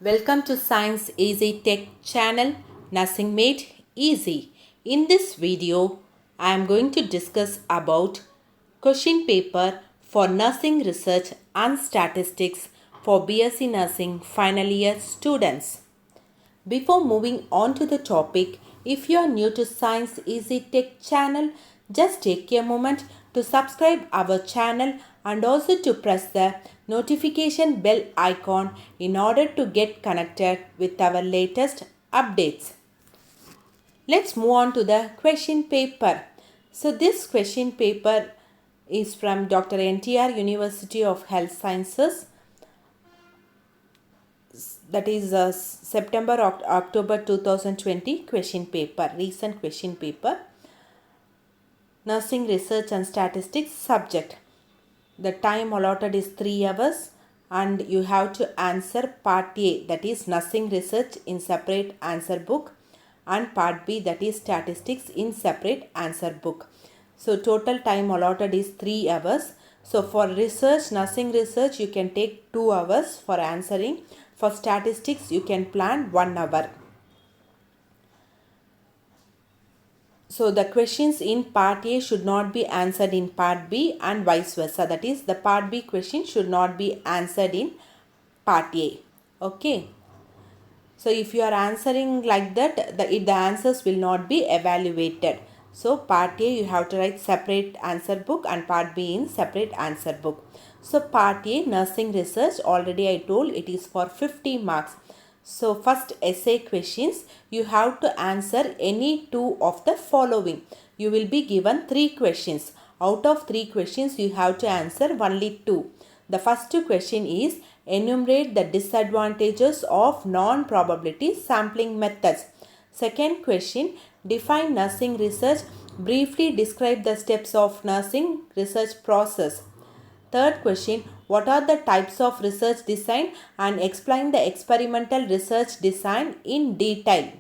Welcome to Science Easy Tech channel, Nursing Made Easy. In this video, I am going to discuss about question paper for nursing research and statistics for BSc Nursing final year students. Before moving on to the topic, if you are new to Science Easy Tech channel, just take a moment to subscribe our channel and also to press the notification bell icon in order to get connected with our latest updates. Let's move on to the question paper. So this question paper is from Dr. NTR University of Health Sciences, that is September October 2020 question paper, recent question paper, nursing research and statistics subject. The time allotted is 3 hours and you have to answer part A, that is nursing research, in separate answer book, and part B, that is statistics, in separate answer book. So total time allotted is 3 hours. So for research, nursing research, you can take 2 hours for answering. For statistics, you can plan 1 hour. So the questions in part A should not be answered in part B and vice versa. That is, the part B question should not be answered in part A. Okay. So if you are answering like that, the answers will not be evaluated. So part A you have to write separate answer book and part B in separate answer book. So part A, nursing research, already I told it is for 50 marks. So first essay questions, you have to answer any two of the following. You will be given 3 questions. Out of 3 questions, you have to answer only 2. The first question is enumerate the disadvantages of non-probability sampling methods. Second question, define nursing research. Briefly describe the steps of nursing research process. Third question, what are the types of research design and explain the experimental research design in detail.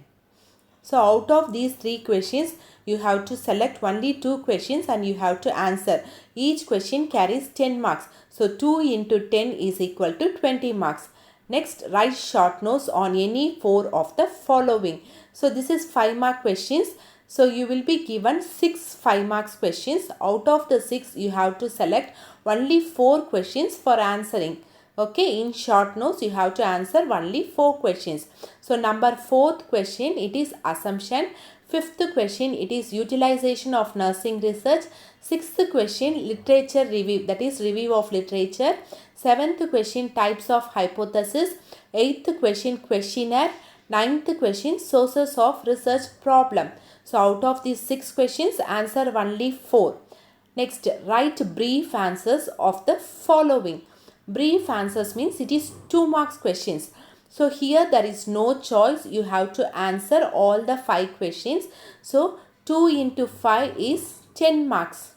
So out of these 3 questions, you have to select only 2 questions and you have to answer. Each question carries 10 marks. So 2 into 10 is equal to 20 marks. Next, write short notes on any 4 of the following. So this is 5 mark questions. So you will be given 6 5 marks questions. Out of the 6, you have to select only 4 questions for answering. Okay, in short notes, you have to answer only 4 questions. So number 4th question, it is assumption. 5th question, it is utilization of nursing research. 6th question, literature review, that is review of literature. 7th question, types of hypothesis. 8th question, questionnaire. 9th question, sources of research problem. So out of these 6 questions, answer only 4. Next, write brief answers of the following. Brief answers means it is 2 marks questions. So here there is no choice. You have to answer all the 5 questions. So 2 into 5 is 10 marks.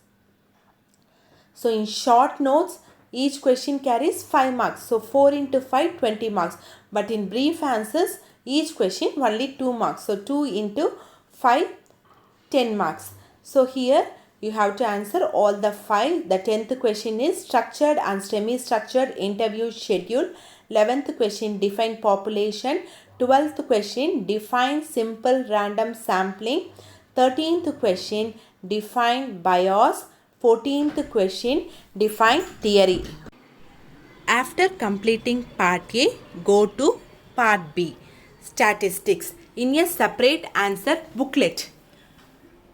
So in short notes, each question carries 5 marks. So 4 into 5, 20 marks. But in brief answers, each question only 2 marks. So 2 into 5, 10 marks. So here you have to answer all the 5. The 10th question is structured and semi-structured interview schedule. 11th question, define population. 12th question, define simple random sampling. 13th question, define bias. 14th question, define theory. After completing part A, go to part B, statistics, in a separate answer booklet.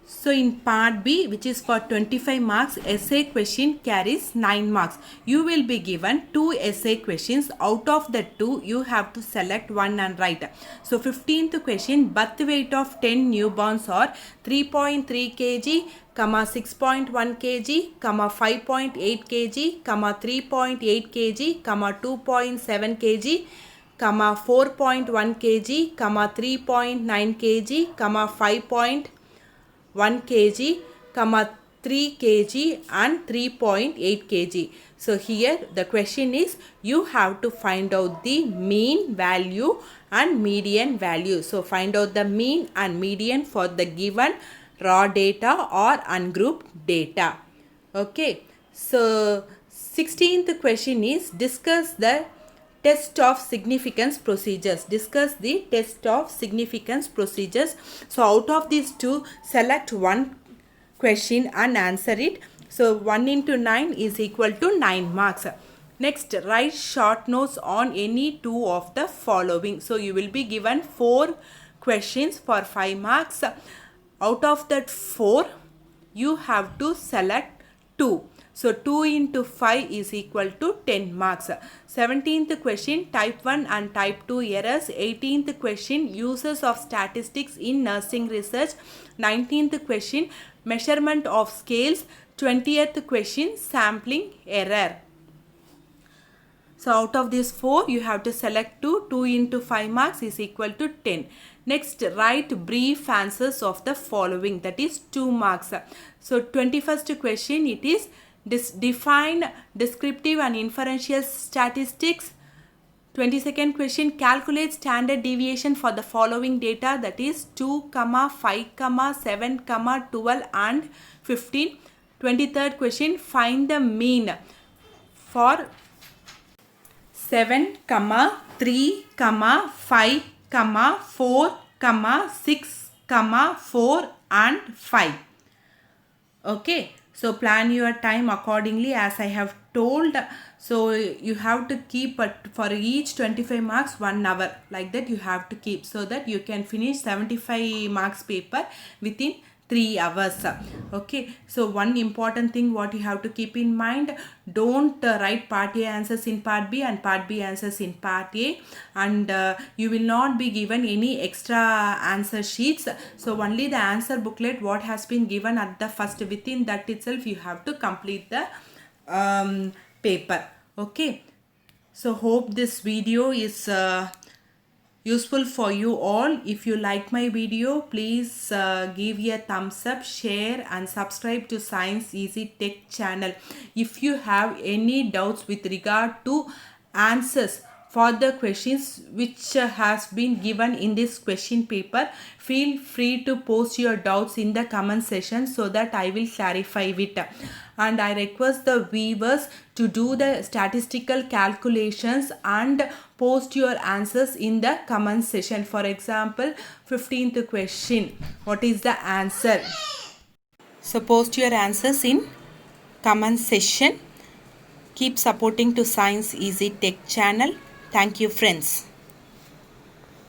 So in part B, which is for 25 marks, essay question carries 9 marks. You will be given 2 essay questions. Out of the 2, you have to select one and write. So 15th question, birth weight of 10 newborns are 3.3 kg, 6.1 kg, 5.8 kg, 3.8 kg, 2.7 kg, 4.1 kg, 3.9 kg, 5.1 kg, 3 kg and 3.8 kg. So here the question is you have to find out the mean value and median value. So find out the mean and median for the given raw data or ungrouped data. Okay. So 16th question is discuss the test of significance procedures. Discuss the test of significance procedures. So out of these two, select one question and answer it. So 1 into 9 is equal to 9 marks. Next, write short notes on any two of the following. So you will be given 4 questions for 5 marks. Out of that 4, you have to select 2. So 2 into 5 is equal to 10 marks. 17th question, type 1 and type 2 errors. 18th question, uses of statistics in nursing research. 19th question, measurement of scales. 20th question, sampling error. So out of these 4, you have to select 2. 2 into 5 marks is equal to 10. Next, write brief answers of the following, that is 2 marks. So 21st question, it is define descriptive and inferential statistics. 22nd question, calculate standard deviation for the following data, that is 2, 5, 7, 12 and 15. 23rd question, find the mean for 7, 3, 5, 4, 6, 4 and 5. Okay, so plan your time accordingly as I have told. So you have to keep for each 25 marks 1 hour, like that you have to keep, so that you can finish 75 marks paper within 3 hours. Okay, so one important thing what you have to keep in mind, don't write part A answers in part B and part B answers in part A, and you will not be given any extra answer sheets. So only the answer booklet what has been given at the first, within that itself you have to complete the paper. Okay, so hope this video is useful for you all. If you like my video, please give a thumbs up, share and subscribe to Science Easy Tech channel. If you have any doubts with regard to answers for the questions which has been given in this question paper, feel free to post your doubts in the comment section so that I will clarify it. And I request the viewers to do the statistical calculations and post your answers in the comment section. For example, 15th question, what is the answer? So post your answers in comment section. Keep supporting to Science Easy Tech channel. Thank you friends.